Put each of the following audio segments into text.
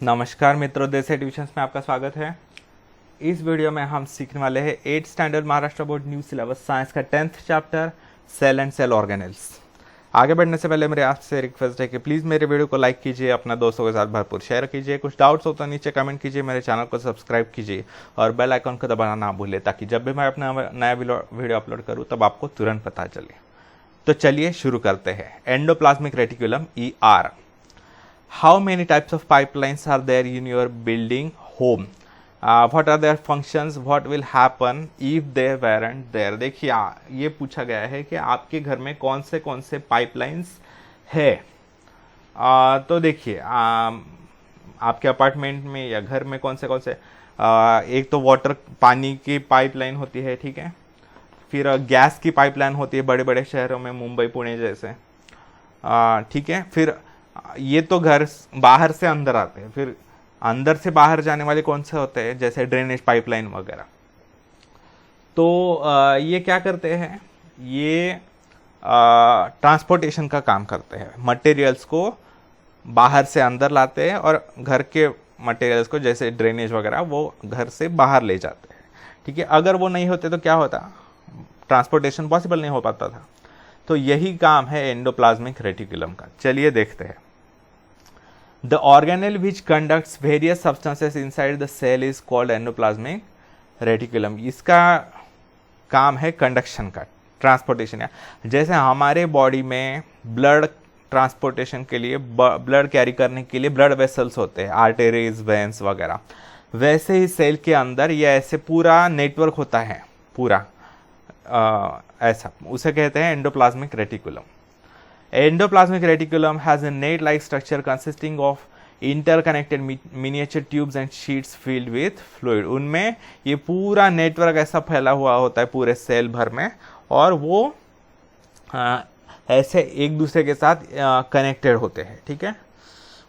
नमस्कार मित्रों, देसी ट्यूशंस में आपका स्वागत है। इस वीडियो में हम सीखने वाले हैं 8th standard Maharashtra board new syllabus science का 10th chapter cell and cell organelles. आगे बढ़ने से पहले मेरे आपसे रिक्वेस्ट है कि प्लीज़ मेरे वीडियो को लाइक कीजिए, अपने दोस्तों के साथ भरपूर शेयर कीजिए। कुछ डाउट्स हो तो नीचे कमेंट कीजिए, मेरे चैनल को सब्सक्राइब कीजिए और बेल आइकन को दबाना ना भूलें ताकि जब भी मैं अपना नया वीडियो अपलोड करूँ तब आपको तुरंत पता चले। तो चलिए शुरू करते हैं। Endoplasmic reticulum ER। How many types of pipelines are there in your building home? What are their functions? What will happen if they weren't there? देखिए ये पूछा गया है कि आपके घर में कौन से पाइपलाइंस है। तो देखिए आपके अपार्टमेंट में या घर में कौन से एक तो वाटर पानी की पाइपलाइन होती है, ठीक है। फिर गैस की पाइपलाइन होती है बड़े बड़े शहरों में, मुंबई पुणे जैसे, ठीक है। फिर ये तो घर बाहर से अंदर आते हैं। फिर अंदर से बाहर जाने वाले कौन से होते हैं, जैसे ड्रेनेज पाइपलाइन वगैरह। तो ये क्या करते हैं, ये ट्रांसपोर्टेशन का काम करते हैं। मटेरियल्स को बाहर से अंदर लाते हैं और घर के मटेरियल्स को जैसे ड्रेनेज वगैरह वो घर से बाहर ले जाते हैं, ठीक है। अगर वो नहीं होते तो क्या होता, ट्रांसपोर्टेशन पॉसिबल नहीं हो पाता था। तो यही काम है एंडोप्लाज्मिक रेटिकुलम का। चलिए देखते हैं। The organelle which conducts various substances inside the cell is called endoplasmic reticulum. इसका काम है कंडक्शन का, ट्रांसपोर्टेशन। जैसे हमारे बॉडी में ब्लड ट्रांसपोर्टेशन के लिए, ब्लड कैरी करने के लिए ब्लड वेसल्स होते हैं, आर्टेरीज, वेन्स वगैरह, वैसे ही सेल के अंदर ये ऐसे पूरा नेटवर्क होता है, पूरा ऐसा, उसे कहते हैं endoplasmic reticulum. Endoplasmic reticulum has a net like structure consisting of interconnected miniature tubes and sheets filled with fluid. उनमें ये पूरा नेटवर्क ऐसा फैला हुआ होता है पूरे सेल भर में, और वो ऐसे एक दूसरे के साथ कनेक्टेड होते हैं, ठीक है।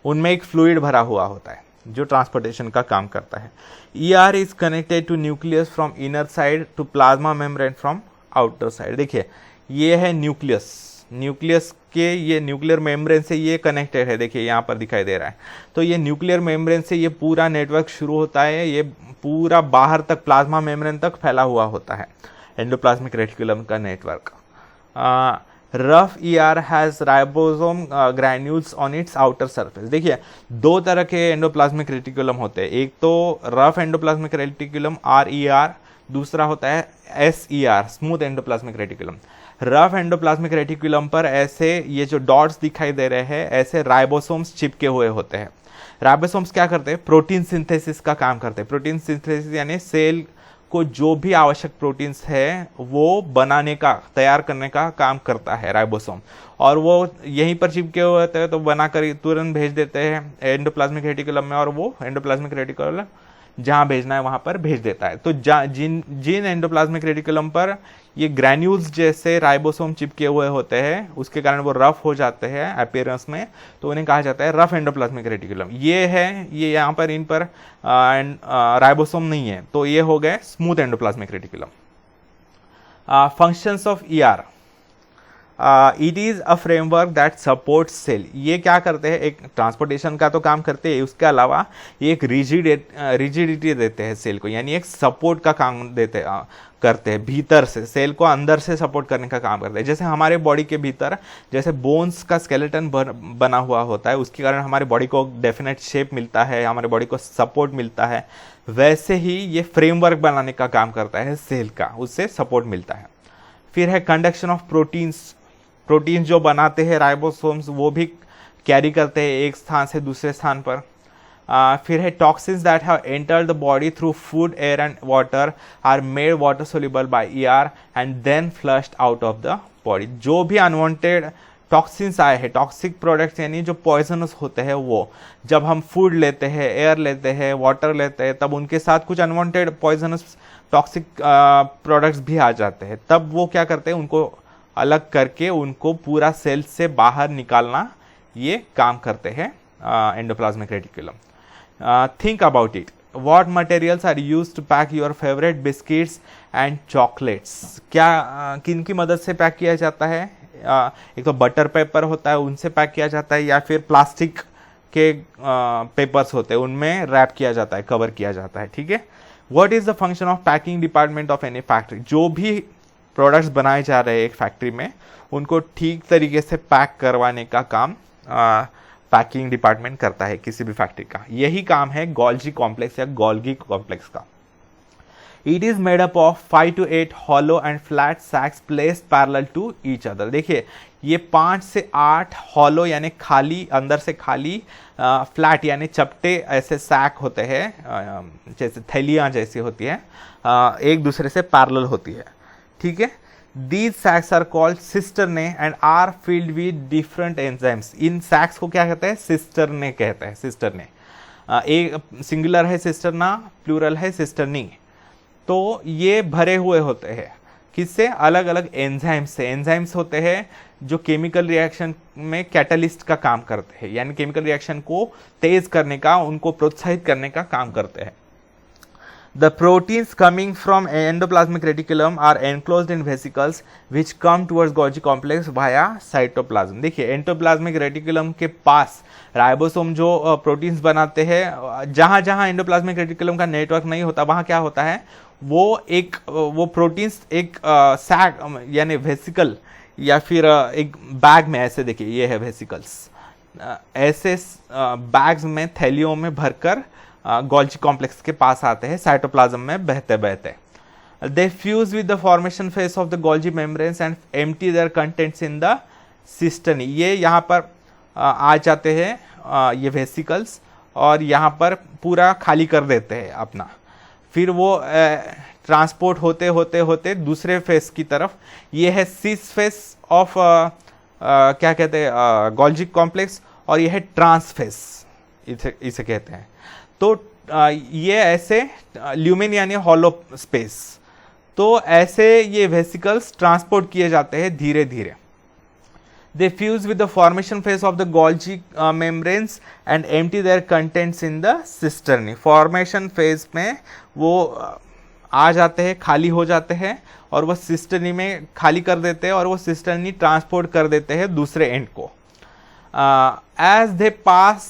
उनमें एक फ्लूइड भरा हुआ होता है जो ट्रांसपोर्टेशन का काम करता है। ER is connected to nucleus from inner side to plasma membrane from outer side. देखिए ये है न्यूक्लियस, न्यूक्लियस के ये न्यूक्लियर मेम्ब्रेन से ये कनेक्टेड है, देखिए यहाँ पर दिखाई दे रहा है। तो ये न्यूक्लियर मेम्ब्रेन से ये पूरा नेटवर्क शुरू होता है, ये पूरा बाहर तक प्लाज्मा मेम्ब्रेन तक फैला हुआ होता है एंडोप्लाज्मिक रेटिकुलम का network. Rough ER has ribosome granules on it's outer surface. देखिए दो तरह के एंडोप्लाज्मिक रेटिकुलम होते हैं, एक तो रफ एंडोप्लाज्मिक रेटिकुलम RER, दूसरा होता है SER, smooth endoplasmic reticulum. Rough endoplasmic reticulum पर ऐसे ये जो डॉट्स दिखाई दे रहे हैं, ऐसे राइबोसोम्स चिपके हुए होते हैं। राइबोसोम्स क्या करते हैं, प्रोटीन सिंथेसिस का काम करते हैं। प्रोटीन सिंथेसिस यानी सेल को जो भी आवश्यक प्रोटीन्स है वो बनाने का, तैयार करने का काम करता है राइबोसोम, और वो यहीं पर चिपके हुए होते हैं तो बनाकर तुरंत भेज देते हैं एंडोप्लाज्मिक रेटिकुलम में, और वो एंडोप्लाज्मिक रेटिकुलम जहाँ भेजना है वहाँ पर भेज देता है। तो जिन एंडोप्लाज्मिक रेटिकुलम पर ये ग्रैन्यूल्स जैसे राइबोसोम चिपके हुए होते हैं, उसके कारण वो रफ हो जाते हैं अपीयरेंस में, तो उन्हें कहा जाता है रफ एंडोप्लाज्मिक रेटिकुलम। ये है, ये यहाँ पर इन पर राइबोसोम नहीं है, तो ये हो गए smooth endoplasmic reticulum. Functions of ER, it is a framework that support cell. ये क्या करते हैं, एक ट्रांसपोर्टेशन का तो काम करते हैं, उसके अलावा ये एक रिजिडिटी देते हैं सेल को, यानी एक सपोर्ट का काम करते हैं भीतर से, सेल को अंदर से सपोर्ट करने का काम करते हैं। जैसे हमारे बॉडी के भीतर जैसे बोन्स का स्केलेटन बना हुआ होता है, उसके कारण हमारे बॉडी को डेफिनेट शेप मिलता है, हमारे बॉडी को सपोर्ट मिलता है, वैसे ही ये फ्रेमवर्क बनाने का काम करता है सेल का, उससे सपोर्ट मिलता है। फिर है कंडक्शन ऑफ प्रोटीन्स। प्रोटीन जो बनाते हैं राइबोसोम्स, वो भी कैरी करते हैं एक स्थान से दूसरे स्थान पर। फिर है toxins that have entered the body through food, air and water are made water soluble by ER and then flushed out of the body. जो भी अनवांटेड टॉक्सिन्स आए हैं, टॉक्सिक प्रोडक्ट्स यानी जो पॉइजनस होते हैं, वो जब हम फूड लेते हैं, एयर लेते हैं, वाटर लेते हैं, तब उनके साथ कुछ अनवांटेड पॉइजनस टॉक्सिक प्रोडक्ट्स भी आ जाते हैं। तब वो क्या करते हैं, उनको अलग करके उनको पूरा सेल से बाहर निकालना, ये काम करते हैं endoplasmic reticulum. Think about it, what materials are used to pack your favourite biscuits and chocolates. क्या किन की मदद से पैक किया जाता है, एक तो बटर पेपर होता है, उनसे पैक किया जाता है, या फिर प्लास्टिक के पेपर्स होते हैं उनमें रैप किया जाता है, कवर किया जाता है, ठीक है। What is the function of packing department of any factory? जो भी प्रोडक्ट्स बनाए जा रहे हैं एक फैक्ट्री में, उनको ठीक तरीके से पैक करवाने का काम पैकिंग डिपार्टमेंट करता है किसी भी फैक्ट्री का। यही काम है गोल्जी कॉम्प्लेक्स या गोल्गी कॉम्प्लेक्स का। It is made up of 5 to 8 hollow and flat sacks placed parallel to each other। देखिए ये 5 से 8 hollow यानी खाली, अंदर से खाली, फ्लैट यानी चपटे ऐसे सैक होते हैं, जैसे थैलियाँ जैसी होती है, एक दूसरे से पैरेलल होती है, ठीक है। These sacks are called cisternae and are filled with different enzymes। इन सैक्स को क्या कहते हैं? सिस्टरने कहते हैं, सिस्टरने। एक सिंगुलर है सिस्टरना, प्लूरल है सिस्टरनी। तो ये भरे हुए होते हैं किससे? अलग अलग एंजाइम्स से। एंजाइम्स होते हैं जो केमिकल रिएक्शन में कैटलिस्ट का काम करते हैं, यानी केमिकल रिएक्शन को तेज करने का, उनको प्रोत्साहित करने का काम करते हैं। The proteins coming from endoplasmic reticulum are enclosed in vesicles which come towards Golgi complex via cytoplasm। देखिए एंडोप्लाज्मिक रेटिकुलम के पास राइबोसोम जो प्रोटीन्स बनाते हैं, जहां जहां एंडोप्लाज्मिक रेटिकुलम का नेटवर्क नहीं होता वहां क्या होता है, वो प्रोटीन्स एक सैक यानी वेसिकल या फिर एक बैग में, ऐसे देखिए ये है वेसिकल्स, ऐसे बैग्स में, थैलियों में भरकर गोल्जी कॉम्प्लेक्स के पास आते हैं, साइटोप्लाज्म में बहते बहते। They fuse with the formation face of the Golgi membranes and empty their contents in the cisternae. ये यहाँ पर आ जाते हैं ये वेसिकल्स, और यहाँ पर पूरा खाली कर देते हैं अपना। फिर वो ट्रांसपोर्ट होते होते होते दूसरे फेस की तरफ, ये है सिस फेस ऑफ क्या कहते हैं गोल्जी कॉम्प्लेक्स, और ये है ट्रांस फेस इसे कहते हैं। तो ये ऐसे ल्यूमेन यानी हॉलो स्पेस, तो ऐसे ये वेसिकल्स ट्रांसपोर्ट किए जाते हैं धीरे धीरे। They fuse with the formation face of the Golgi membranes and empty their contents in the cisternae. Formation phase में वो आ जाते हैं, खाली हो जाते हैं, और वो सिस्टर्नी में खाली कर देते हैं, और वो सिस्टर्नी ट्रांसपोर्ट कर देते हैं दूसरे एंड को। As they pass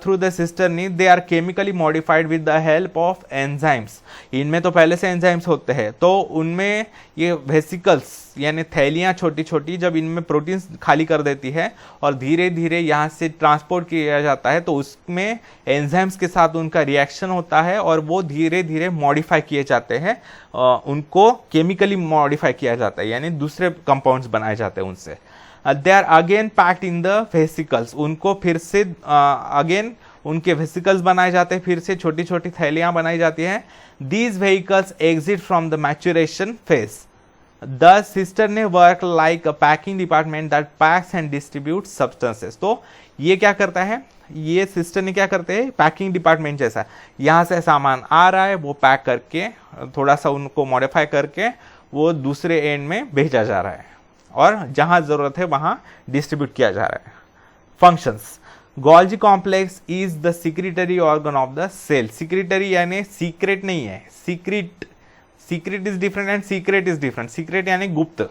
through the cisternae, they are chemically modified with the help of enzymes। इनमें तो पहले से एंजाइम्स होते हैं, तो उनमें ये वेसिकल्स यानी थैलियाँ छोटी छोटी जब इनमें प्रोटीन्स खाली कर देती है और धीरे धीरे यहाँ से ट्रांसपोर्ट किया जाता है, तो उसमें एंजाइम्स के साथ उनका रिएक्शन होता है और वो धीरे धीरे मॉडिफाई किए जाते हैं, उनको केमिकली मॉडिफाई किया जाता है, यानी दूसरे कंपाउंड्स बनाए जाते हैं उनसे। They are again packed in the vesicles. उनको फिर से अगेन उनके वेसिकल्स बनाए जाते हैं, फिर से छोटी छोटी थैलियां बनाई जाती हैं। These vehicles exit from the maturation phase. The cisternae work like a packing department that packs and distribute substances. तो ये क्या करता है, ये सिस्टर्ने क्या करते हैं, पैकिंग डिपार्टमेंट जैसा, यहाँ से सामान आ रहा है, वो पैक करके थोड़ा सा उनको मॉडिफाई करके वो दूसरे एंड में भेजा जा रहा है, और जहां जरूरत है वहां डिस्ट्रीब्यूट किया जा रहा है। Functions. Golgi complex is the secretory organ of the cell. Secretory यानी सीक्रेट नहीं है, secret is different and secret is different. Secret यानी गुप्त,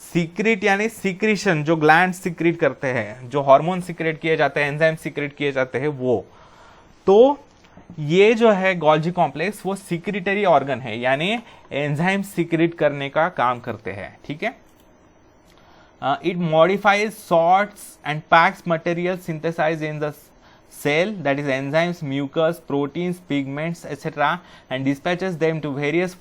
सीक्रेट यानी सीक्रेशन, जो ग्लैंड सीक्रेट करते हैं, जो हार्मोन सीक्रेट किए जाते हैं, एंजाइम सीक्रेट किए जाते हैं, वो। तो ये जो है गोल्जी कॉम्प्लेक्स वो सीक्रेटरी ऑर्गन है, यानी एंजाइम सीक्रेट करने का काम करते हैं, ठीक है। It modifies, sorts and packs material synthesized in the cell, that is enzymes, mucus, proteins, pigments, etc., and dispatches them to various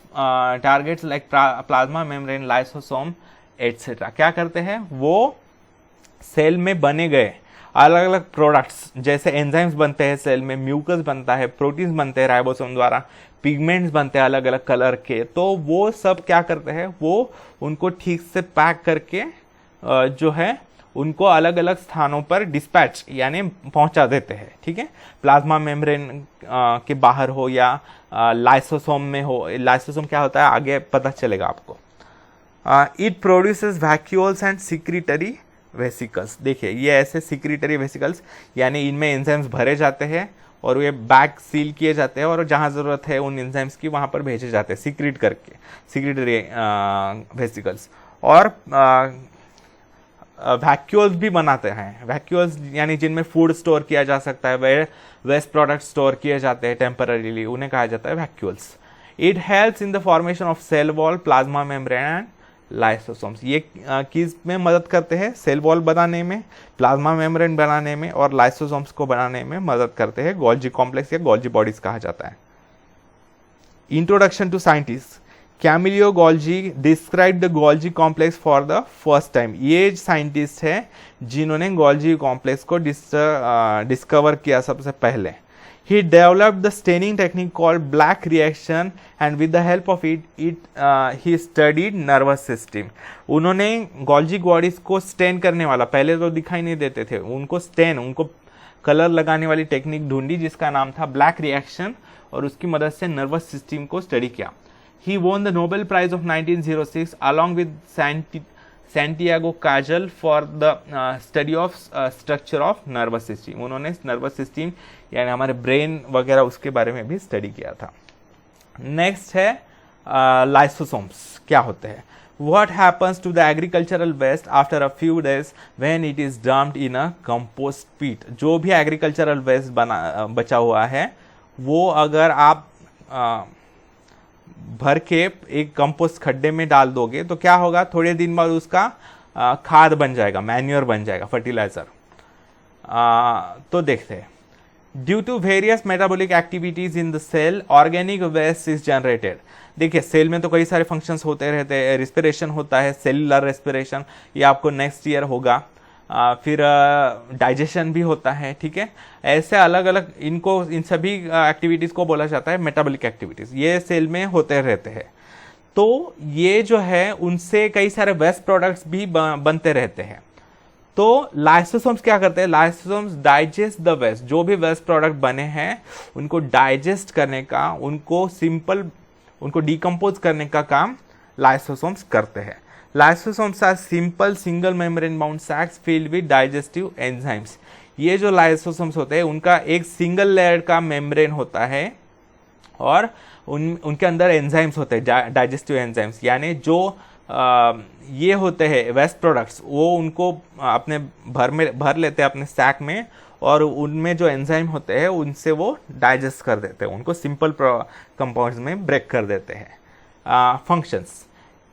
targets like plasma membrane, lysosome, etc. क्या करते हैं, वो सेल में बने गए अलग अलग प्रोडक्ट्स, जैसे एंजाइम्स बनते हैं सेल में, म्यूकस बनता है, प्रोटीन्स बनते हैं राइबोसोम द्वारा, पिगमेंट्स बनते हैं अलग अलग कलर के, तो वो सब क्या करते हैं, वो उनको ठीक से पैक करके जो है उनको अलग अलग स्थानों पर डिस्पैच यानी पहुंचा देते हैं, ठीक है। प्लाज्मा मेम्ब्रेन के बाहर हो या लाइसोसोम में हो। लाइसोसोम क्या होता है आगे पता चलेगा आपको। It produces vacuoles and secretory vesicles. देखिए ये ऐसे सिक्रेटरी वेसिकल्स यानी इनमें एंजाइम्स भरे जाते हैं और ये बैग सील किए जाते हैं, और जहां जरूरत है उन एंजाइम्स की वहां पर भेजे जाते हैं सीक्रेट करके, सिक्रेटरी वेसिकल्स। और वैक्यूल्स भी बनाते हैं। वैक्यूल्स यानी जिनमें फूड स्टोर किया जा सकता है, वेस्ट प्रोडक्ट स्टोर किए जाते हैं टेम्पररीली, उन्हें कहा जाता है vacuoles. It helps in the formation of cell wall, plasma membrane and lysosomes. ये किस में मदद करते हैं? सेल वॉल बनाने में, प्लाज्मा मेम्ब्रेन बनाने में और लाइसोसोम्स को बनाने में मदद करते हैं। गोल्जी कॉम्प्लेक्स या गोल्जी बॉडीज कहा जाता है। Introduction to scientist, Camillo Golgi describe the Golgi complex for the first time. ये साइंटिस्ट है जिन्होंने गोल्जी कॉम्प्लेक्स को डिस्कवर किया सबसे पहले। He developed the staining technique called black reaction and with the help of it he studied nervous system. उन्होंने Golgi bodies को stand करने वाला, पहले तो दिखाई नहीं देते थे, उनको कलर लगाने वाली टेक्निक ढूंढी जिसका नाम था ब्लैक रिएक्शन, और उसकी मदद से नर्वस सिस्टम को स्टडी किया। He won the Nobel Prize of 1906 along with Santiago Cajal for the study of structure of nervous system. उन्होंने नर्वस सिस्टम यानी हमारे ब्रेन वगैरह उसके बारे में भी स्टडी किया था। नेक्स्ट है लाइसोसोम्स क्या होते हैं। What happens to the agricultural waste after a few days when it is dumped in a compost pit? जो भी एग्रीकल्चरल वेस्ट बचा हुआ है वो अगर आप भर के एक कंपोस्ट खड्डे में डाल दोगे तो क्या होगा, थोड़े दिन बाद उसका खाद बन जाएगा, मैन्योर बन जाएगा, फर्टिलाइजर। तो देखते हैं, due to various metabolic activities in the cell organic waste is generated. देखिए सेल में तो कई सारे फंक्शंस होते रहते हैं, रिस्पिरेशन होता है, सेलुलर रेस्पिरेशन, ये आपको नेक्स्ट ईयर होगा। फिर डाइजेशन भी होता है, ठीक है। ऐसे अलग अलग इन सभी एक्टिविटीज को बोला जाता है मेटाबॉलिक एक्टिविटीज, ये सेल में होते रहते हैं। तो ये जो है उनसे कई सारे वेस्ट प्रोडक्ट्स भी बनते रहते हैं। तो लाइसोसोम्स क्या करते हैं, लाइसोसोम्स डाइजेस्ट द वेस्ट, जो भी वेस्ट प्रोडक्ट बने हैं उनको डाइजेस्ट करने का, उनको डिकम्पोज करने का काम लाइसोसोम्स करते हैं। Lysosomes are simple single membrane bound sacs filled with digestive enzymes. ये जो लाइसोसोम्स होते हैं उनका एक सिंगल लेयर का मेम्ब्रेन होता है और उनके अंदर एंजाइम्स होते हैं, डाइजेस्टिव एंजाइम्स, यानी जो ये होते हैं वेस्ट प्रोडक्ट्स वो उनको अपने भर लेते हैं अपने सैक में, और उनमें जो एंजाइम होते हैं उनसे वो डाइजेस्ट कर देते हैं, उनको सिंपल कंपाउंड्स में ब्रेक कर देते हैं। Functions,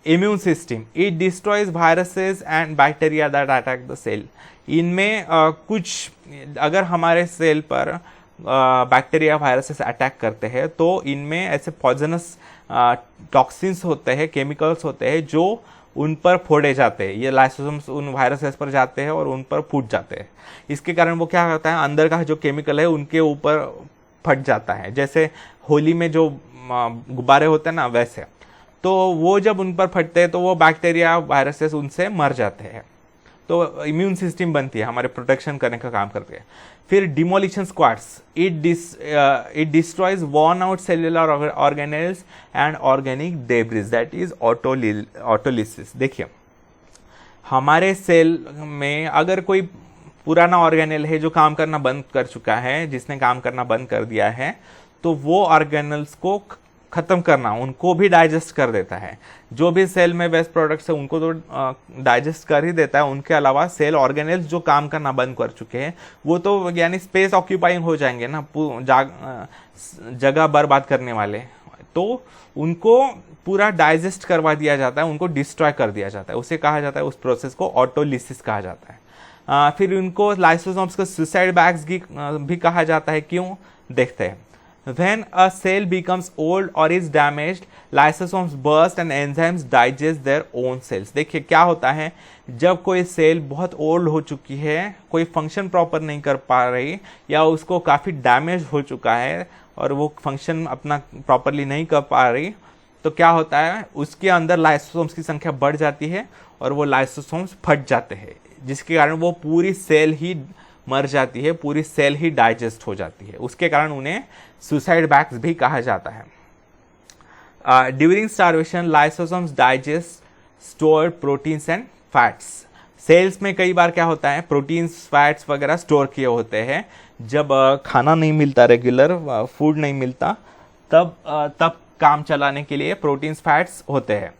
immune system, it destroys viruses and bacteria that attack the cell. इनमें कुछ अगर हमारे सेल पर बैक्टीरिया वायरसेस अटैक करते हैं तो इनमें ऐसे पॉइजनस टॉक्सिन्स होते हैं, केमिकल्स होते हैं जो उन पर फोड़े जाते हैं। ये लाइसोसोम्स उन वायरसेस पर जाते हैं और उन पर फूट जाते हैं। इसके कारण वो क्या होता है, अंदर का जो केमिकल है उनके ऊपर फट जाता है। जैसे होली में जो गुब्बारे होते हैं ना, वैसे तो वो जब उन पर फटते हैं तो वो बैक्टीरिया वायरसेस उनसे मर जाते हैं। तो इम्यून सिस्टम बनती है, हमारे प्रोटेक्शन करने का काम करते हैं। फिर demolition squads, it destroys worn out cellular organelles and organic debris, that is autolysis. देखिए हमारे सेल में अगर कोई पुराना ऑर्गेनेल है जो काम करना बंद कर चुका है, जिसने काम करना बंद कर दिया है, तो वो ऑर्गेनल्स को खत्म करना, उनको भी डाइजेस्ट कर देता है। जो भी सेल में वेस्ट प्रोडक्ट्स है उनको तो डाइजेस्ट कर ही देता है, उनके अलावा सेल ऑर्गेनेल्स जो काम करना बंद कर चुके हैं वो तो यानी स्पेस ऑक्यूपाइंग हो जाएंगे ना, जगह बर्बाद करने वाले, तो उनको पूरा डाइजेस्ट करवा दिया जाता है, उनको डिस्ट्रॉय कर दिया जाता है। उसे कहा जाता है, उस प्रोसेस को ऑटोलिसिस कहा जाता है। फिर उनको लाइसोसोम्स को सुसाइड बैग्स भी कहा जाता है। क्यों, देखते हैं। When a cell becomes old or is damaged, lysosomes burst and enzymes digest their own cells. देखिए क्या होता है, जब कोई सेल बहुत ओल्ड हो चुकी है, कोई फंक्शन प्रॉपर नहीं कर पा रही, या उसको काफ़ी डैमेज हो चुका है और वो फंक्शन अपना प्रॉपरली नहीं कर पा रही, तो क्या होता है, उसके अंदर लाइसोसोम्स की संख्या बढ़ जाती है और वो लाइसोसोम्स फट जाते हैं, जिसके कारण वो पूरी सेल ही मर जाती है, पूरी सेल ही डाइजेस्ट हो जाती है। उसके कारण उन्हें सुसाइड बैग्स भी कहा जाता है। During starvation lysosomes digest stored proteins and fats. Cells में कई बार क्या होता है, प्रोटीन्स फैट्स वगैरह स्टोर किए होते हैं। जब खाना नहीं मिलता, रेगुलर फूड नहीं मिलता, तब काम चलाने के लिए प्रोटीन्स फैट्स होते हैं।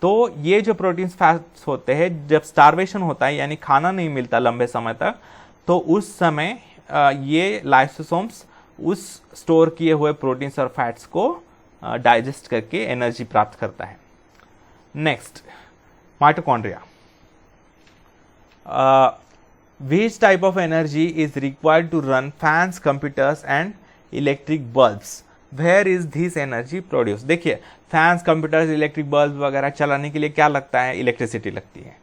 तो ये जो प्रोटीन फैट्स होते हैं, जब स्टार्वेशन होता है यानी खाना नहीं मिलता लंबे समय तक, तो उस समय ये लाइसोसोम्स उस स्टोर किए हुए प्रोटीन्स और फैट्स को डाइजेस्ट करके एनर्जी प्राप्त करता है। Next, mitochondria. Which type of energy is required to run fans, computers and electric bulbs? Where is this energy produced? देखिए, फैंस, कंप्यूटर्स, इलेक्ट्रिक बल्ब वगैरह चलाने के लिए क्या लगता है? इलेक्ट्रिसिटी लगती है।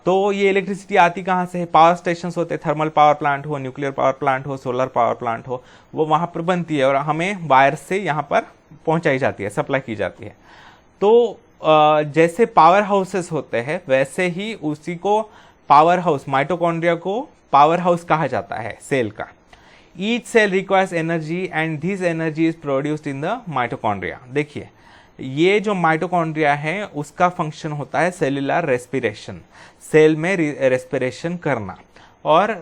तो ये इलेक्ट्रिसिटी आती कहाँ से है? पावर स्टेशंस होते हैं, थर्मल पावर प्लांट हो, न्यूक्लियर पावर प्लांट हो, सोलर पावर प्लांट हो, वो वहाँ पर बनती है और हमें वायर से यहाँ पर पहुँचाई जाती है, सप्लाई की जाती है। तो जैसे पावर हाउसेस होते हैं वैसे ही उसी को पावर हाउस, माइटोकॉन्ड्रिया को पावर हाउस कहा जाता है सेल का। Each cell requires energy and this energy is produced in the mitochondria. देखिए, ये जो माइटोकॉन्ड्रिया है उसका फंक्शन होता है सेल्यूलर रेस्पिरेशन, सेल में रेस्पिरेशन करना, और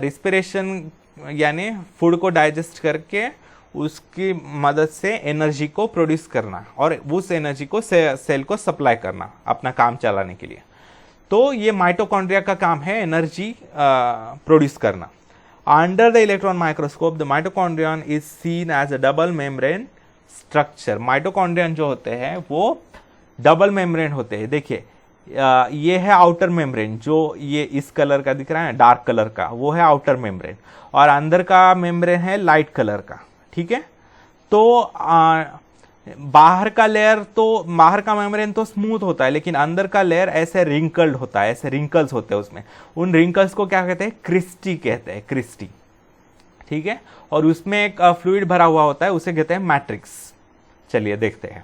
रेस्पिरेशन यानी फूड को डाइजेस्ट करके उसकी मदद से एनर्जी को प्रोड्यूस करना और उस एनर्जी को सेल को सप्लाई करना अपना काम चलाने के लिए। तो ये माइटोकॉन्ड्रिया का काम है एनर्जी प्रोड्यूस करना। Under the electron microscope the mitochondrion is seen as a double membrane structure. Mitochondrion जो होते हैं वो डबल मेम्ब्रेन होते हैं। देखिए, ये है आउटर मेम्ब्रेन, जो ये इस कलर का दिख रहा है डार्क कलर का, वो है आउटर मेम्ब्रेन, और अंदर का मेम्ब्रेन है लाइट कलर का। ठीक है, तो बाहर का लेयर, तो बाहर का मेम्ब्रेन तो स्मूथ होता है, लेकिन अंदर का लेयर ऐसे रिंकल्ड होता है, ऐसे रिंकल्स होते हैं उसमें। उन रिंकल्स को क्या कहते हैं? क्रिस्टी कहते हैं, क्रिस्टी। ठीक है, और उसमें एक फ्लूइड भरा हुआ होता है, उसे कहते हैं मैट्रिक्स। चलिए देखते हैं।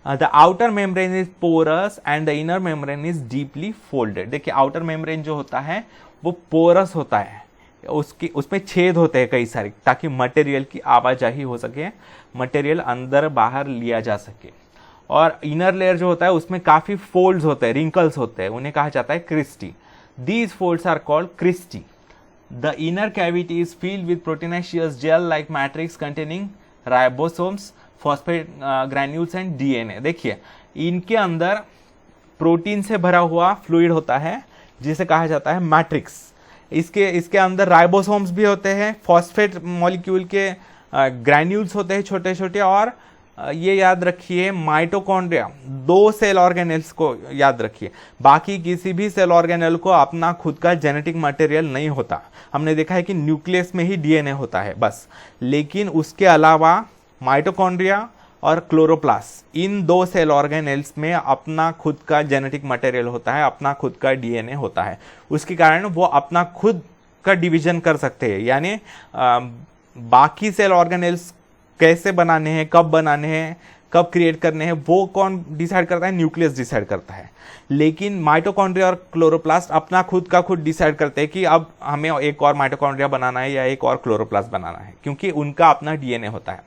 The outer membrane is porous and the inner membrane is deeply folded. देखिए, आउटर मेम्ब्रेन जो होता है वो पोरस होता है, उसमें छेद होते हैं कई सारे, ताकि मटेरियल की आवाजाही हो सके, मटेरियल अंदर बाहर लिया जा सके। और इनर लेयर जो होता है उसमें काफी फोल्ड्स होते हैं, रिंकल्स होते हैं, उन्हें कहा जाता है cristae. These folds are called cristae. The inner cavity is filled with proteinaceous gel like matrix containing ribosomes, phosphate granules and DNA. देखिए, इनके अंदर प्रोटीन से भरा हुआ फ्लूइड होता है जिसे कहा जाता है मैट्रिक्स। इसके अंदर राइबोसोम्स भी होते हैं, फॉस्फेट मॉलिक्यूल के ग्रैन्यूल्स होते हैं छोटे छोटे, और ये याद रखिए माइटोकॉन्ड्रिया 2 सेल ऑर्गेनेल्स को याद रखिए। बाकी किसी भी सेल ऑर्गेनेल को अपना खुद का जेनेटिक मटेरियल नहीं होता। हमने देखा है कि न्यूक्लियस में ही डीएनए होता है बस, लेकिन उसके अलावा माइटोकॉन्ड्रिया और क्लोरोप्लास्ट, इन 2 सेल ऑर्गेनेल्स में अपना खुद का जेनेटिक मटेरियल होता है, अपना खुद का डीएनए होता है। उसके कारण वो अपना खुद का डिवीजन कर सकते हैं, यानी बाकी सेल ऑर्गेनेल्स कैसे बनाने हैं, कब बनाने हैं, कब क्रिएट करने हैं, वो कौन डिसाइड करता है? न्यूक्लियस डिसाइड करता है। लेकिन माइटोकॉन्ड्रिया और क्लोरोप्लास्ट अपना खुद का खुद डिसाइड करते हैं कि अब हमें एक और माइटोकॉन्ड्रिया बनाना है या एक और क्लोरोप्लास्ट बनाना है, क्योंकि उनका अपना डीएनए होता है।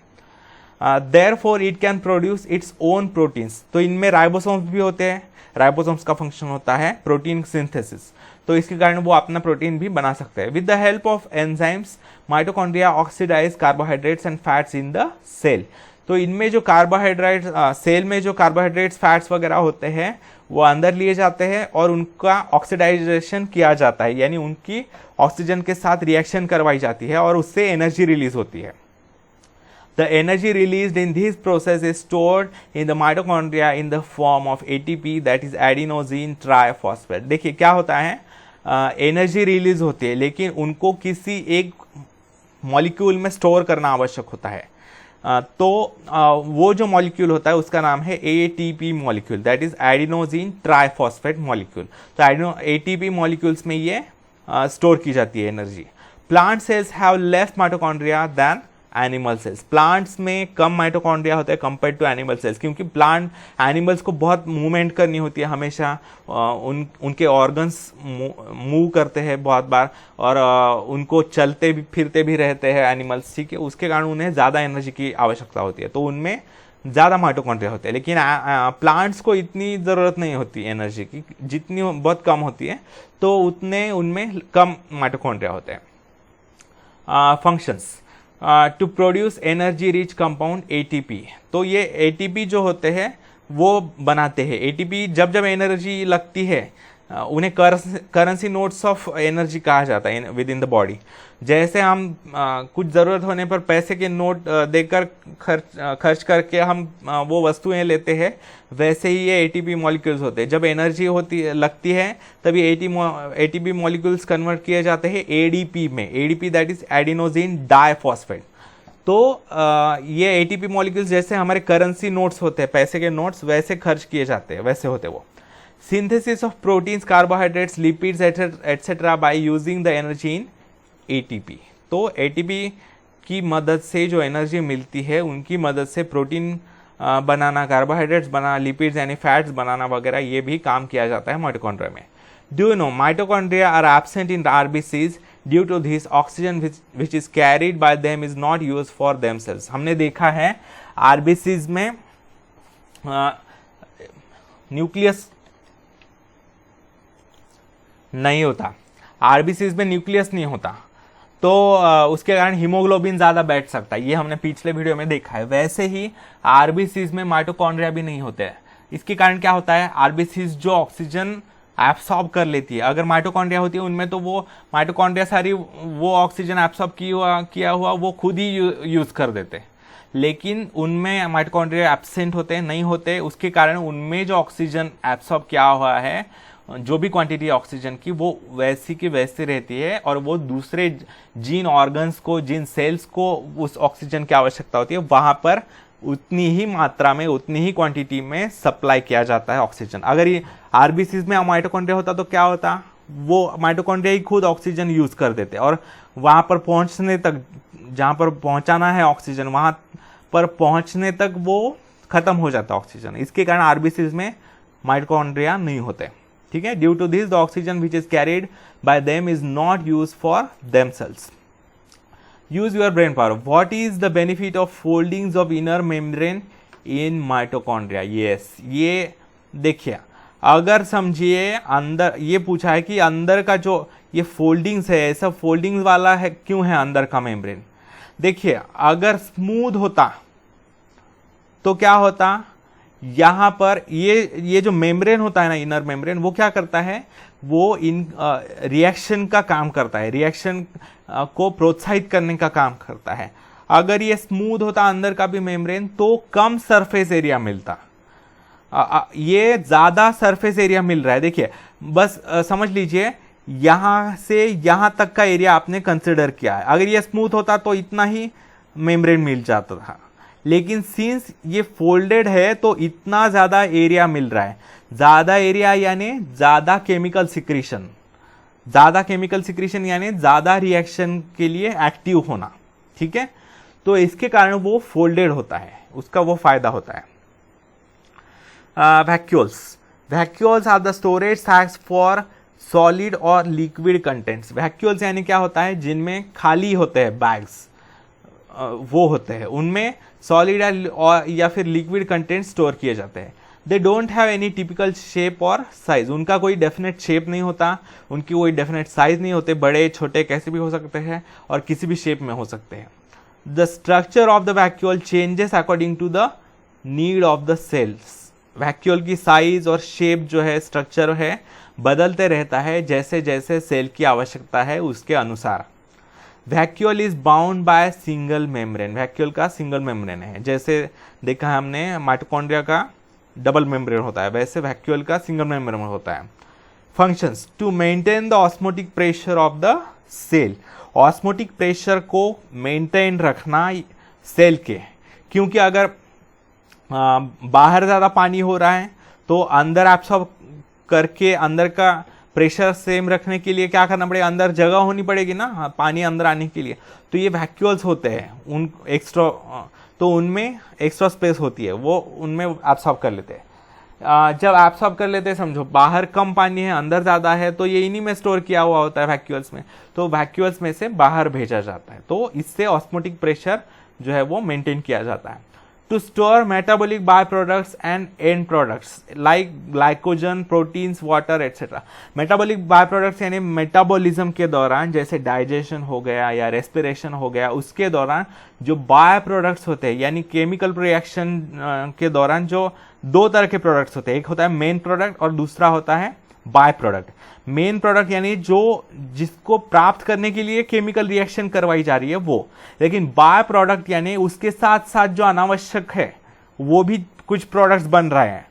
therefore it can produce its own proteins। तो इनमें राइबोसोम्स भी होते हैं, राइबोसोम्स का फंक्शन होता है प्रोटीन सिंथेसिस, तो इसके कारण वो अपना प्रोटीन भी बना सकते हैं। With the help of enzymes mitochondria oxidise carbohydrates and fats in the cell. तो इनमें जो कार्बोहाइड्रेट, सेल में जो कार्बोहाइड्रेट्स, फैट्स वगैरह होते हैं वो अंदर लिए जाते हैं और उनका ऑक्सीडाइजेशन किया जाता है, यानी उनकी ऑक्सीजन के साथ रिएक्शन करवाई जाती है और उससे एनर्जी रिलीज होती है। The energy released in this process is stored in the mitochondria in the form of ATP, that is adenosine triphosphate। देखिए क्या होता है, एनर्जी रिलीज होती है लेकिन उनको किसी एक मॉलिक्यूल में स्टोर करना आवश्यक होता है। तो वो जो मॉलिक्यूल होता है उसका नाम है ATP molecule, that is adenosine triphosphate molecule. तो ATP मॉलिक्यूल्स में ये स्टोर की जाती है energy. Plant cells have less mitochondria than animal cells. Plants में कम माइटोकॉन्ड्रिया होते हैं कंपेयर टू एनिमल सेल्स, क्योंकि एनिमल्स को बहुत मूवमेंट करनी होती है हमेशा, उनके ऑर्गन्स मूव करते हैं बहुत बार और उनको चलते भी फिरते भी रहते हैं एनिमल्स, ठीक है। उसके कारण उन्हें ज़्यादा एनर्जी की आवश्यकता होती है, तो उनमें ज़्यादा माइटोकॉन्ड्रिया होते हैं। लेकिन प्लांट्स को इतनी ज़रूरत नहीं होती एनर्जी की, जितनी बहुत कम होती है, तो उतने उनमें कम माइटोकॉन्ड्रिया होते हैं। Functions to produce energy rich compound ATP। तो ये ATP जो होते हैं वो बनाते हैं। एटीपी जब जब एनर्जी लगती है उन्हें करेंसी नोट्स ऑफ एनर्जी कहा जाता है विद इन द बॉडी। जैसे हम कुछ ज़रूरत होने पर पैसे के नोट देकर खर्च करके हम वो वस्तुएं लेते हैं, वैसे ही ये एटीपी मॉलिक्यूल्स होते हैं। जब एनर्जी लगती है तभी एटीपी मॉलिक्यूल्स कन्वर्ट किए जाते हैं एडीपी में। ADP that is adenosine diphosphate. तो ये एटीपी मॉलिक्यूल्स जैसे हमारे करेंसी नोट्स होते हैं, पैसे के नोट्स, वैसे खर्च किए जाते हैं, वैसे होते वो। Synthesis of proteins, carbohydrates, lipids etcetera by using the energy in ATP. तो एटीपी की मदद से जो एनर्जी मिलती है उनकी मदद से प्रोटीन बनाना, कार्बोहाइड्रेट्स बनाना, लिपिड्स यानी फैट्स बनाना वगैरह ये भी काम किया जाता है माइटोकॉन्ड्रिया में। Do you know mitochondria are absent in RBCs due to this oxygen which is carried by them is not use for themselves. हमने देखा है आरबीसीज में न्यूक्लियस नहीं होता, आरबीसीज में न्यूक्लियस नहीं होता, तो उसके कारण हीमोग्लोबिन ज़्यादा बैठ सकता है। ये हमने पिछले वीडियो में देखा है। वैसे ही आरबीसीज में माइटोकॉन्ड्रिया भी नहीं होते हैं। इसके कारण क्या होता है, आरबीसीज जो ऑक्सीजन एब्सॉर्ब कर लेती है, अगर माइटोकॉन्ड्रिया होती है उनमें तो वो माइटोकॉन्ड्रिया सारी वो ऑक्सीजन एब्सॉर्ब किया हुआ वो खुद ही यूज़ कर देते। लेकिन उनमें माइटोकॉन्ड्रिया एब्सेंट होते हैं, नहीं होते, उसके कारण उनमें जो ऑक्सीजन एब्सॉर्ब किया हुआ है, जो भी क्वांटिटी ऑक्सीजन की, वो वैसी की वैसी रहती है और वो दूसरे जिन ऑर्गन्स को, जिन सेल्स को उस ऑक्सीजन की आवश्यकता होती है वहां पर उतनी ही मात्रा में, उतनी ही क्वांटिटी में सप्लाई किया जाता है ऑक्सीजन। अगर ये आरबीसीज में माइटोकॉन्ड्रिया होता तो क्या होता, वो माइटोकॉन्ड्रिया ही खुद ऑक्सीजन यूज कर देते और वहां पर पहुंचने तक, जहां पर पहुंचाना है ऑक्सीजन, वहां पर पहुंचने तक वो खत्म हो जाता है ऑक्सीजन। इसके कारण आरबीसीज में माइटोकॉन्ड्रिया नहीं होते। ठीक है, due to this the oxygen which is carried by them is not use for themselves. Use your brain power. What is the benefit of foldings of inner membrane in mitochondria? Yes, ये देखिए, अगर समझिए अंदर, ये पूछा है कि अंदर का जो ये फोल्डिंग्स है, ऐसा फोल्डिंग्स वाला है क्यों है अंदर का मेम्ब्रेन? देखिए, अगर स्मूथ होता तो क्या होता, यहां पर ये जो मेम्ब्रेन होता है ना, इनर मेम्ब्रेन, वो क्या करता है, वो इन रिएक्शन का काम करता है, रिएक्शन को प्रोत्साहित करने का काम करता है। अगर ये स्मूथ होता अंदर का भी मेम्ब्रेन तो कम सरफेस एरिया मिलता, ये ज्यादा सरफेस एरिया मिल रहा है। देखिए, बस समझ लीजिए, यहां से यहां तक का एरिया आपने कंसिडर किया है। अगर ये स्मूथ होता तो इतना ही मेम्ब्रेन मिल जाता था, लेकिन सिंस ये फोल्डेड है तो इतना ज्यादा एरिया मिल रहा है। ज्यादा एरिया यानी ज्यादा केमिकल सिक्रीशन, ज्यादा केमिकल सिक्रीशन यानी ज्यादा रिएक्शन के लिए एक्टिव होना। ठीक है, तो इसके कारण वो फोल्डेड होता है, उसका वो फायदा होता है। Vacuoles. Vacuoles are the storage sacs for solid और लिक्विड कंटेंट्स। वैक्यूल्स यानी क्या होता है, जिनमें खाली होते हैं बैग्स, वो होते हैं, उनमें सॉलिड या फिर लिक्विड कंटेंट स्टोर किए जाते हैं। दे don't have any typical shape और साइज। उनका कोई डेफिनेट शेप नहीं होता, उनकी कोई डेफिनेट साइज नहीं होते, बड़े छोटे कैसे भी हो सकते हैं और किसी भी शेप में हो सकते हैं। The structure of the vacuole changes according to the need of the cells. Vacuole की साइज और शेप जो है, स्ट्रक्चर है, बदलते रहता है जैसे जैसे सेल की आवश्यकता है उसके अनुसार। Vacuole is bound by single membrane. Vacuole का सिंगल मेम्ब्रेन है, जैसे देखा है हमने माइटोकॉन्ड्रिया का डबल मेम्ब्रेन होता है, वैसे वैक्यूल का सिंगल मेम्ब्रेन होता है। Functions to maintain the osmotic pressure of the cell. Osmotic pressure को मेंटेन रखना सेल के, क्योंकि अगर बाहर ज्यादा पानी हो रहा है तो अंदर एब्सॉर्ब करके अंदर का प्रेशर सेम रखने के लिए क्या करना पड़ेगा, अंदर जगह होनी पड़ेगी ना पानी अंदर आने के लिए। तो ये वैक्यूल्स होते हैं, उन एक्स्ट्रा, तो उनमें एक्स्ट्रा स्पेस होती है, वो उनमें एब्सॉर्ब कर लेते हैं। जब एब्सॉर्ब कर लेते हैं, समझो बाहर कम पानी है अंदर ज़्यादा है, तो ये इन्हीं में स्टोर किया हुआ होता है वैक्यूल्स में, तो वैक्यूल्स में से बाहर भेजा जाता है। तो इससे ऑस्मोटिक प्रेशर जो है वो मेंटेन किया जाता है। to store metabolic byproducts and end products like glycogen, proteins, water etc. metabolic byproducts यानी मेटाबॉलिज्म के दौरान जैसे डाइजेशन हो गया या रेस्पिरेशन हो गया, उसके दौरान जो बाय प्रोडक्ट्स होते हैं यानी केमिकल रिएक्शन के दौरान जो दो तरह के प्रोडक्ट्स होते हैं, एक होता है मेन प्रोडक्ट और दूसरा होता है बाय प्रोडक्ट। मेन प्रोडक्ट यानी जो जिसको प्राप्त करने के लिए केमिकल रिएक्शन करवाई जा रही है वो, लेकिन बाय प्रोडक्ट यानी उसके साथ साथ जो अनावश्यक है वो भी कुछ प्रोडक्ट्स बन रहे हैं,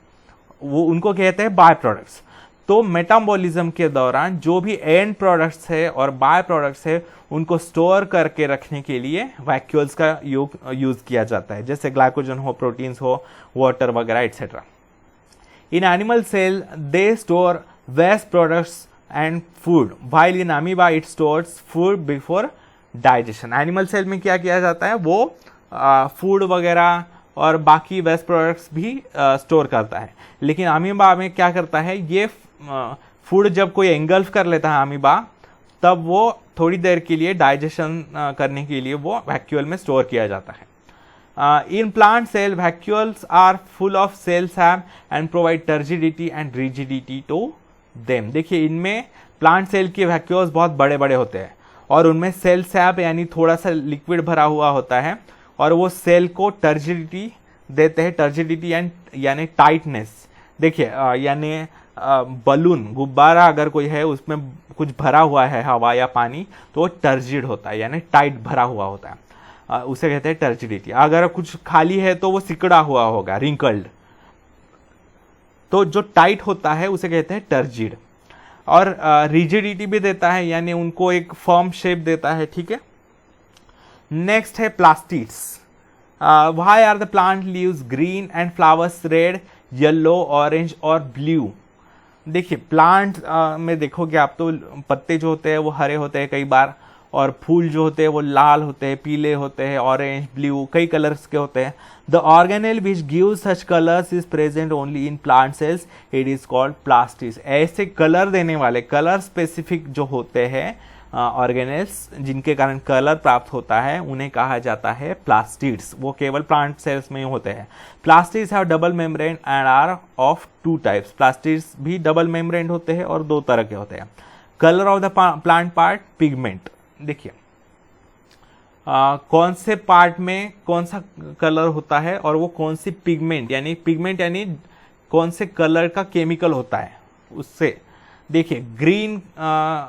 वो उनको कहते हैं बाय प्रोडक्ट्स। तो मेटाबॉलिज्म के दौरान जो भी एंड प्रोडक्ट्स है और बाय प्रोडक्ट्स है उनको स्टोर करके रखने के लिए वैक्यूल्स का यूज किया जाता है, जैसे ग्लाइकोजन हो, प्रोटीन्स हो, वाटर वगैरह etcetera. In animal cell they store waste products and food while in amoeba it stores food before digestion। Animal cell में क्या किया जाता है, वो फूड वगैरह और बाकी वेस्ट प्रोडक्ट्स भी स्टोर करता है, लेकिन अमीबा में क्या करता है, ये फूड जब कोई एंगल्फ कर लेता है अमीबा, तब वो थोड़ी देर के लिए डाइजेशन करने के लिए वो वैक्यूल में स्टोर किया जाता है। In plant cell, vacuoles are full of cell sap and provide turgidity and rigidity to them। देखिए इनमें प्लांट सेल के वैक्यूल्स बहुत बड़े बड़े होते हैं और उनमें सेल सैप यानी थोड़ा सा लिक्विड भरा हुआ होता है और वो सेल को टर्जिडिटी देते हैं। टर्जिडिटी यानी टाइटनेस। देखिए यानी बलून, गुब्बारा अगर कोई है उसमें कुछ भरा हुआ है हवा या पानी तो वो टर्जिड होता है यानी टाइट भरा हुआ होता है, उसे कहते हैं टर्जिडिटी। अगर कुछ खाली है तो वो सिकड़ा हुआ होगा, रिंकल्ड। तो जो टाइट होता है उसे कहते हैं टर्जिड। और रिजिडिटी भी देता है यानी उनको एक फर्म शेप देता है, ठीक है। नेक्स्ट है plastids. Why are the plant leaves green and flowers red, yellow, orange और ब्लू। देखिए प्लांट में देखोगे आप तो पत्ते जो होते हैं वो हरे होते हैं कई बार, और फूल जो होते हैं वो लाल होते हैं, पीले होते हैं, ऑरेंज, ब्लू, कई कलर्स के होते हैं। The organelle which gives such colours is present only in plant cells, it is called plastids. ऐसे कलर देने वाले, कलर स्पेसिफिक जो होते हैं ऑर्गेनेल्स, जिनके कारण कलर प्राप्त होता है, उन्हें कहा जाता है प्लास्टिड्स। वो केवल प्लांट सेल्स में ही होते हैं। Plastids have double membrane and are of two types. Plastids भी डबल मेम्ब्रेन होते हैं और दो तरह के होते हैं। Colour of the plant part, pigment. देखिए कौन से पार्ट में कौन सा कलर होता है और वो कौन सी पिगमेंट यानी कौन से कलर का केमिकल होता है उससे। देखिए ग्रीन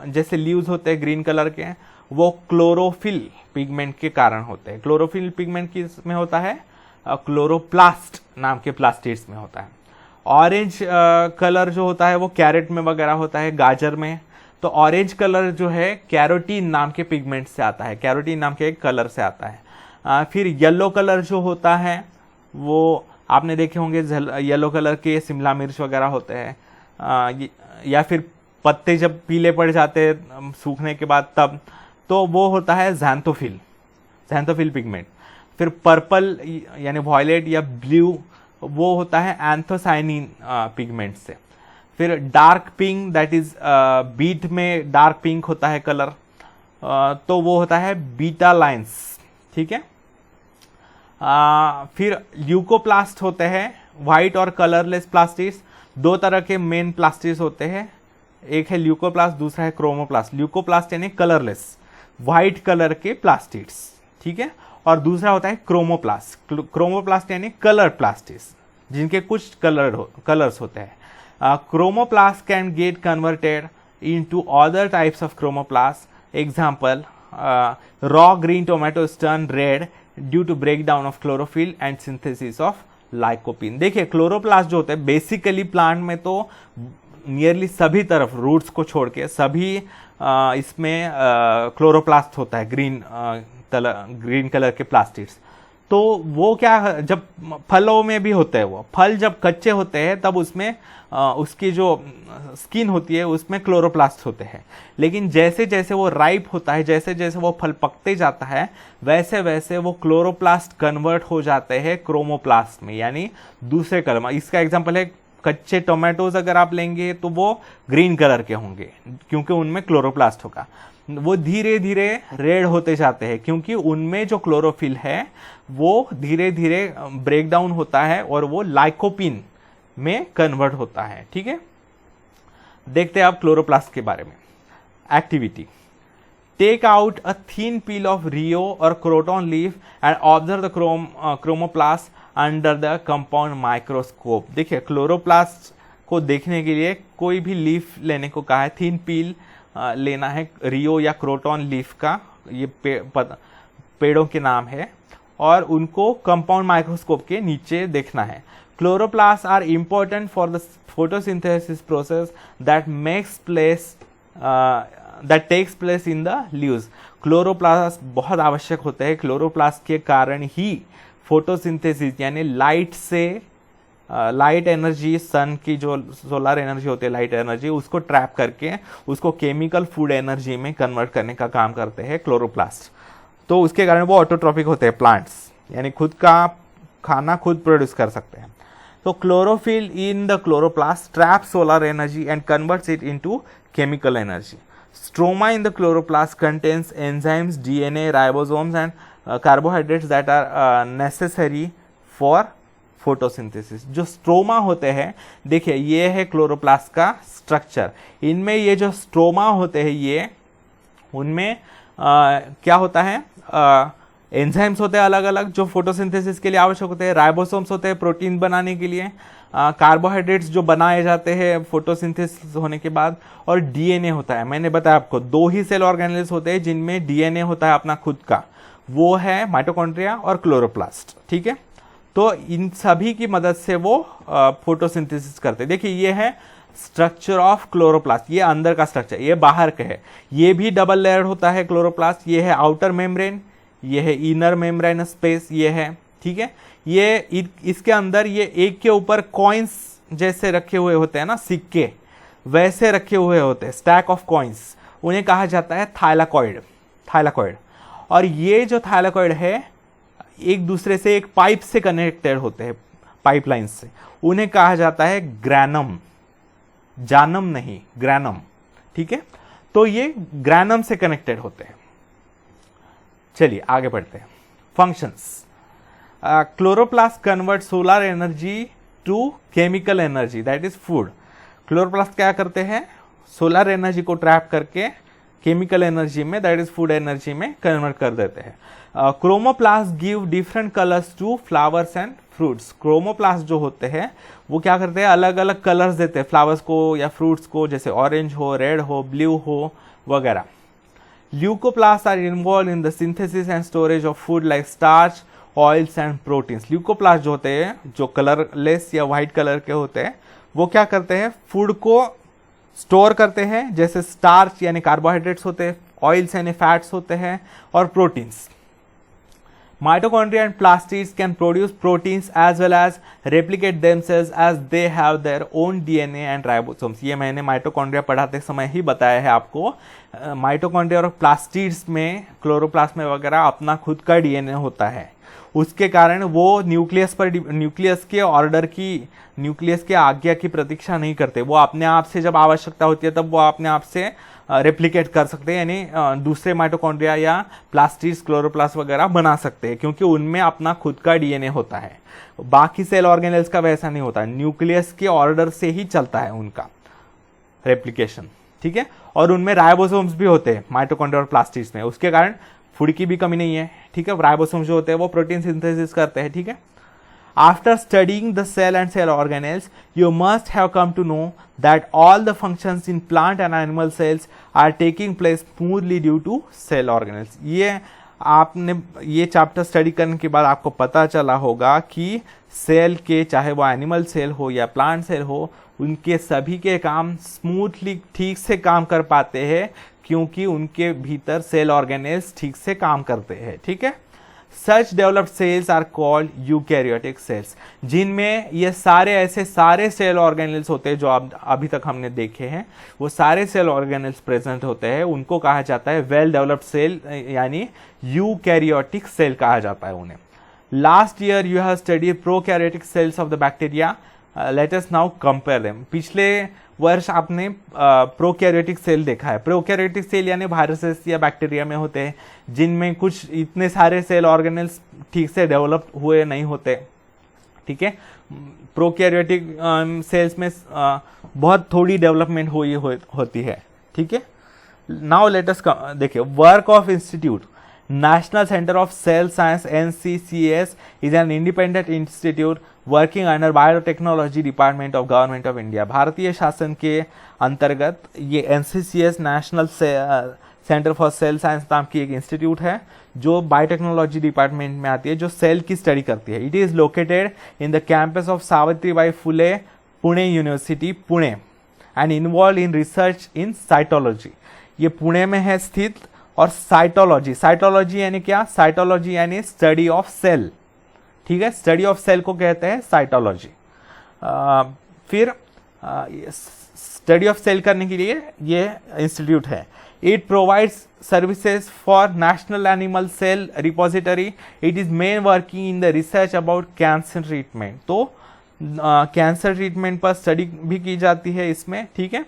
जैसे लीव्स होते हैं ग्रीन कलर के, वो क्लोरोफिल पिगमेंट के कारण होते हैं। क्लोरोफिल पिगमेंट किस में होता है, क्लोरोप्लास्ट नाम के प्लास्टिड्स में होता है। ऑरेंज कलर जो होता है वो कैरेट में वगैरह होता है, गाजर में। तो ऑरेंज कलर जो है कैरोटीन नाम के पिगमेंट से आता है, कैरोटीन नाम के एक कलर से आता है। फिर येलो कलर जो होता है वो आपने देखे होंगे, येलो कलर के शिमला मिर्च वगैरह होते हैं, या फिर पत्ते जब पीले पड़ जाते हैं सूखने के बाद तब, तो वो होता है ज़ैंथोफिल पिगमेंट। फिर पर्पल यानी वॉयलेट या ब्लू, वो होता है एंथोसाइनिन पिगमेंट से। फिर dark pink, that is beet में डार्क पिंक होता है कलर, तो वो होता है बीटा लाइन्स, ठीक है। फिर ल्यूकोप्लास्ट होते हैं, व्हाइट और कलरलेस प्लास्टिड्स। दो तरह के मेन प्लास्टिड्स होते हैं, एक है ल्यूकोप्लास्ट, दूसरा है क्रोमोप्लास्ट। ल्यूकोप्लास्ट यानी कलरलेस, व्हाइट कलर के प्लास्टिड्स, ठीक है। और दूसरा होता है क्रोमोप्लास्ट। क्रोमोप्लास्ट यानी कलर प्लास्टिड्स, जिनके कुछ कलर्स होते हैं। Chromoplast can get converted into other types of chromoplast. Example, raw green tomatoes turn red due to breakdown of chlorophyll and synthesis of lycopene। देखिए क्लोरोप्लास्ट जो होते हैं बेसिकली प्लांट में तो नियरली सभी तरफ, रूट्स को छोड़ के सभी इसमें क्लोरोप्लास्ट होता है, ग्रीन कलर के प्लास्टिड्स। तो वो क्या, जब फलों में भी होते हैं, वो फल जब कच्चे होते हैं तब उसमें उसकी जो स्किन होती है उसमें क्लोरोप्लास्ट होते हैं, लेकिन जैसे जैसे वो राइप होता है, जैसे जैसे वो फल पकते जाता है, वैसे वैसे वो क्लोरोप्लास्ट कन्वर्ट हो जाते हैं क्रोमोप्लास्ट में, यानी दूसरे कलर में। इसका एग्जांपल है कच्चे टोमेटोज अगर आप लेंगे तो वो ग्रीन कलर के होंगे क्योंकि उनमें क्लोरोप्लास्ट होगा। वो धीरे धीरे रेड होते जाते हैं क्योंकि उनमें जो क्लोरोफिल है वो धीरे धीरे ब्रेक डाउन होता है और वो लाइकोपिन में कन्वर्ट होता है। ठीक है, देखते हैं आप क्लोरोप्लास्ट के बारे में। Activity: take out a thin peel of rhoeo और croton leaf and observe the chromoplast under the compound microscope. देखिए, क्लोरोप्लास्ट को देखने के लिए कोई भी लीफ लेने को कहा है, थिन पील लेना है रियो या क्रोटॉन लीफ का, ये पेड़ों के नाम है, और उनको कंपाउंड माइक्रोस्कोप के नीचे देखना है। Chloroplast are important for the photosynthesis process that takes place in the leaves. Chloroplast बहुत आवश्यक होते हैं, क्लोरोप्लास्ट के कारण ही फोटोसिंथेसिस यानी लाइट एनर्जी, सन की जो सोलर एनर्जी होती है, लाइट एनर्जी, उसको ट्रैप करके उसको केमिकल फूड एनर्जी में कन्वर्ट करने का काम करते हैं क्लोरोप्लास्ट। तो उसके कारण वो ऑटोट्रॉपिक होते हैं, प्लांट्स यानी खुद का खाना खुद प्रोड्यूस कर सकते हैं। तो chlorophyll in the chloroplast trap solar energy and converts it into chemical energy. Stroma in the chloroplast contains enzymes, DNA, ribosomes and carbohydrates that are necessary for photosynthesis। जो स्ट्रोमा होते हैं, देखिए ये है क्लोरोप्लास्ट का स्ट्रक्चर। इनमें ये जो स्ट्रोमा होते हैं ये उनमें क्या होता है, एंजाइम्स होते हैं अलग अलग जो फोटोसिंथेसिस के लिए आवश्यक होते हैं, राइबोसोम्स होते हैं प्रोटीन बनाने के लिए, कार्बोहाइड्रेट्स जो बनाए जाते हैं फोटोसिंथेसिस होने के बाद, और डीएनए होता है। मैंने बताया आपको 2 ही सेल ऑर्गेनेल्स होते हैं जिनमें डीएनए होता है अपना खुद का, वो है माइटोकॉन्ड्रिया और क्लोरोप्लास्ट। ठीक है, तो इन सभी की मदद से वो फोटोसिंथेसिस करते हैं। देखिए ये है स्ट्रक्चर ऑफ क्लोरोप्लास्ट, ये अंदर का स्ट्रक्चर, ये बाहर का है। ये भी डबल लेयर होता है क्लोरोप्लास्ट, ये है आउटर मेम्ब्रेन, ये है इनर मेम्ब्रेन स्पेस, ये है। ठीक है, ये इसके अंदर ये एक के ऊपर कॉइन्स जैसे रखे हुए होते हैं ना, सिक्के वैसे रखे हुए होते हैं, स्टैक ऑफ कॉइन्स, उन्हें कहा जाता है थाइलाकॉइड। और ये जो थाइलाकॉइड है एक दूसरे से एक पाइप से कनेक्टेड होते हैं, पाइपलाइन से, उन्हें कहा जाता है ग्रैनम, जानम नहीं, ग्रैनम। ठीक है, तो ये ग्रैनम से कनेक्टेड होते हैं। चलिए आगे बढ़ते हैं। Functions: chloroplast convert solar energy to chemical energy that is food. Chloroplast क्या करते हैं, सोलर एनर्जी को ट्रैप करके केमिकल एनर्जी में दैट इज फूड एनर्जी में कन्वर्ट कर देते हैं। Chromoplast give different colours to flowers and fruits. Chromoplast जो होते हैं वो क्या करते हैं, अलग अलग कलर्स देते हैं फ्लावर्स को या फ्रूट्स को, जैसे ऑरेंज हो, रेड हो, ब्लू हो वगैरह। Leucoplast are involve in the synthesis and storage of food like starch, oils and proteins. Leucoplast जो होते हैं, जो कलरलेस या व्हाइट कलर के होते हैं, वो क्या करते हैं, फूड को स्टोर करते हैं, जैसे स्टार्च यानी कार्बोहाइड्रेट्स होते हैं, ऑयल्स यानी फैट्स होते हैं, और proteins. Mitochondria and plastids can produce proteins as well as replicate themselves as they have their own DNA and ribosomes। ये मैंने माइटोकॉन्ड्रिया पढ़ाते समय ही बताया है आपको। माइटोकॉन्ड्रिया और प्लास्टिड्स में, क्लोरोप्लास्ट में वगैरह अपना खुद का डीएनए होता है, उसके कारण वो न्यूक्लियस के ऑर्डर की, न्यूक्लियस के आज्ञा की प्रतीक्षा नहीं करते। वो अपने आप से जब आवश्यकता होती है तब वो अपने आप से रेप्लिकेट कर सकते हैं, यानी दूसरे माइटोकॉन्ड्रिया या प्लास्टिड्स, क्लोरोप्लास्ट वगैरह बना सकते हैं, क्योंकि उनमें अपना खुद का डीएनए होता है। बाकी सेल ऑर्गेनेल्स का वैसा नहीं होता, न्यूक्लियस के ऑर्डर से ही चलता है उनका रेप्लिकेशन। ठीक है, और उनमें राइबोसोम्स भी होते हैं माइटोकॉन्ड्रिया और प्लास्टिड्स में, उसके कारण फूड की भी कमी नहीं है। ठीक है, राइबोसोम्स जो होते हैं वो प्रोटीन सिंथेसिस करते हैं। ठीक है, after studying the cell and cell organelles, you must have come to know that all the functions in plant and animal cells are taking place smoothly due to cell organelles। ये आपने ये chapter study करने के बाद आपको पता चला होगा कि सेल के, चाहे वो एनिमल सेल हो या प्लांट सेल हो, उनके सभी के काम स्मूथली ठीक से काम कर पाते हैं क्योंकि उनके भीतर सेल ऑर्गेनेल्स ठीक से काम करते हैं। ठीक है, such developed cells are called eukaryotic cells, जिनमें ये सारे ऐसे सारे सेल ऑर्गेनेल्स होते हैं जो अभी तक हमने देखे हैं, वो सारे सेल ऑर्गेनेल्स प्रेजेंट होते हैं, उनको कहा जाता है वेल डेवलप्ड सेल, यानी यूकैरियोटिक सेल कहा जाता है उन्हें। Last year you have studied prokaryotic cells of the bacteria let us now compare them. पिछले वर्ष आपने प्रोकैरियोटिक सेल देखा है। प्रोकैरियोटिक सेल यानी वायरसेस या बैक्टीरिया में होते हैं, जिनमें कुछ इतने सारे सेल ऑर्गेनेल्स ठीक से डेवलप हुए नहीं होते, ठीक है। प्रोकैरियोटिक सेल्स में बहुत थोड़ी डेवलपमेंट होती है, ठीक है। नाउ लेट अस देखिए, work of institute national centre of cell science NCCS is an independent institute working under biotechnology department of government of India. भारतीय शासन के अंतर्गत ये NCCS national centre for cell science नाम की एक इंस्टीट्यूट है जो बायोटेक्नोलॉजी डिपार्टमेंट में आती है, जो सेल की स्टडी करती है। It is located in the campus of Savitribai Phule Pune university Pune and involve in research in cytology. ये पुणे में है स्थित। और साइटोलॉजी, साइटोलॉजी यानी क्या? साइटोलॉजी यानी स्टडी ऑफ सेल, ठीक है। स्टडी ऑफ सेल को कहते हैं साइटोलॉजी। फिर स्टडी ऑफ सेल करने के लिए ये इंस्टीट्यूट है। It provides services for national animal cell repository. It is main working in the research about cancer treatment. तो कैंसर ट्रीटमेंट पर स्टडी भी की जाती है इसमें, ठीक है।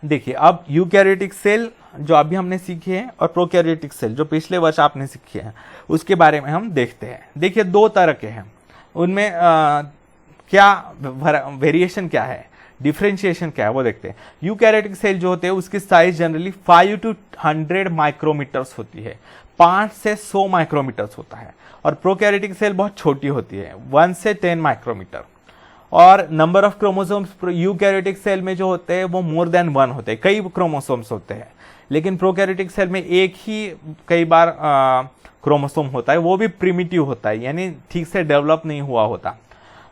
देखिए, अब यूकैरियोटिक सेल जो अभी हमने सीखे हैं और प्रोकैरियोटिक सेल जो पिछले वर्ष आपने सीखे हैं, उसके बारे में हम देखते हैं। देखिए, दो तरह के हैं, उनमें क्या वेरिएशन क्या है, डिफरेंशिएशन क्या है, वो देखते हैं। यूकैरियोटिक सेल जो होते हैं उसकी साइज जनरली 5 to 100 माइक्रोमीटर्स होती है, 5 से 100 माइक्रोमीटर्स होता है। और प्रोकैरियोटिक सेल बहुत छोटी होती है, 1 से 10 माइक्रोमीटर। और number of chromosomes eukaryotic cell में जो होते हैं वो मोर देन 1 होते हैं, कई क्रोमोसोम्स होते हैं। लेकिन प्रोकैरियोटिक सेल में एक ही कई बार क्रोमोसोम होता है, वो भी प्रिमिटिव होता है, यानी ठीक से डेवलप नहीं हुआ होता।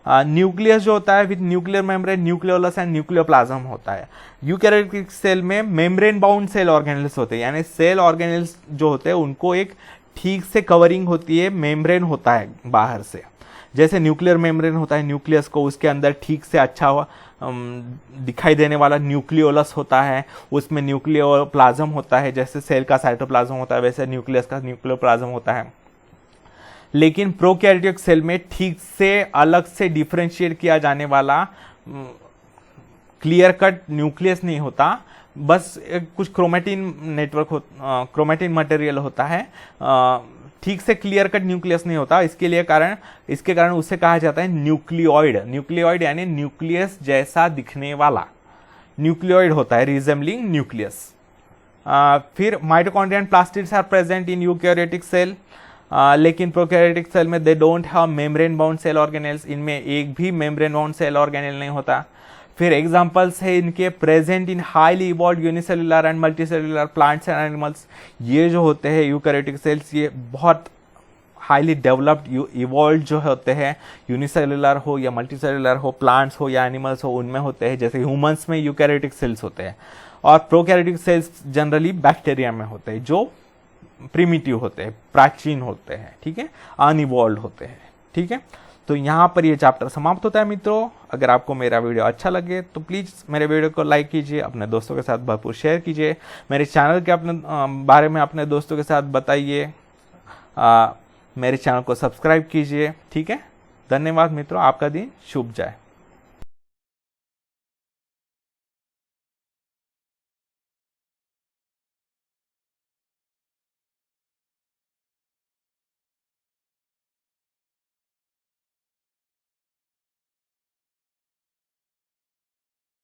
न्यूक्लियस जो होता है with nuclear membrane, nucleolus and nucleoplasm होता है। यूकैरियोटिक सेल में मेम्ब्रेन बाउंड सेल ऑर्गेनेल्स होते हैं, यानी सेल ऑर्गेनेल्स जो होते हैं उनको एक ठीक से कवरिंग होती है, मेम्ब्रेन होता है बाहर से। जैसे न्यूक्लियर मेम्ब्रेन होता है न्यूक्लियस को, उसके अंदर ठीक से अच्छा दिखाई देने वाला न्यूक्लियोलस होता है, उसमें न्यूक्लियोप्लाज्म होता है। जैसे सेल का साइटोप्लाज्म होता है वैसे न्यूक्लियस का न्यूक्लियोप्लाज्म होता है। लेकिन प्रोकैरियोटिक सेल में ठीक से अलग से डिफरेंशिएट किया जाने वाला क्लियर कट न्यूक्लियस नहीं होता, बस कुछ क्रोमेटिन नेटवर्क क्रोमेटिन मटेरियल होता है, ठीक से क्लियर कट न्यूक्लियस नहीं होता। इसके कारण उसे कहा जाता है न्यूक्लियोइड। न्यूक्लियोइड यानी न्यूक्लियस जैसा दिखने वाला न्यूक्लियोइड होता है, रिजेंबलिंग न्यूक्लियस। फिर mitochondria and plastids are present in eukaryotic cell, लेकिन प्रोकैरियोटिक सेल में they don't have membrane bound cell organelles, इनमें एक भी मेम्ब्रेन बाउंड सेल ऑर्गेनेल नहीं होता। फिर एग्जांपल्स है इनके present in highly evolved unicellular and multicellular plants and animals. ये जो होते हैं यूकैरियोटिक सेल्स, ये बहुत हाईली डेवलप्ड इवॉल्व जो होते हैं, यूनिसेलुलर हो या मल्टीसेलुलर हो, प्लांट्स हो या एनिमल्स हो, उनमें होते हैं। जैसे ह्यूमंस में यूकैरियोटिक सेल्स होते हैं। और प्रोकैरियोटिक सेल्स जनरली बैक्टीरिया में होते हैं जो प्रिमिटिव होते हैं, प्राचीन होते हैं, ठीक है, अनइवॉल्व्ड होते हैं, ठीक है। तो यहाँ पर ये चैप्टर समाप्त होता है मित्रों। अगर आपको मेरा वीडियो अच्छा लगे तो प्लीज़ मेरे वीडियो को लाइक कीजिए, अपने दोस्तों के साथ भरपूर शेयर कीजिए, मेरे चैनल के बारे में अपने दोस्तों के साथ बताइए, मेरे चैनल को सब्सक्राइब कीजिए, ठीक है। धन्यवाद मित्रों, आपका दिन शुभ जाए।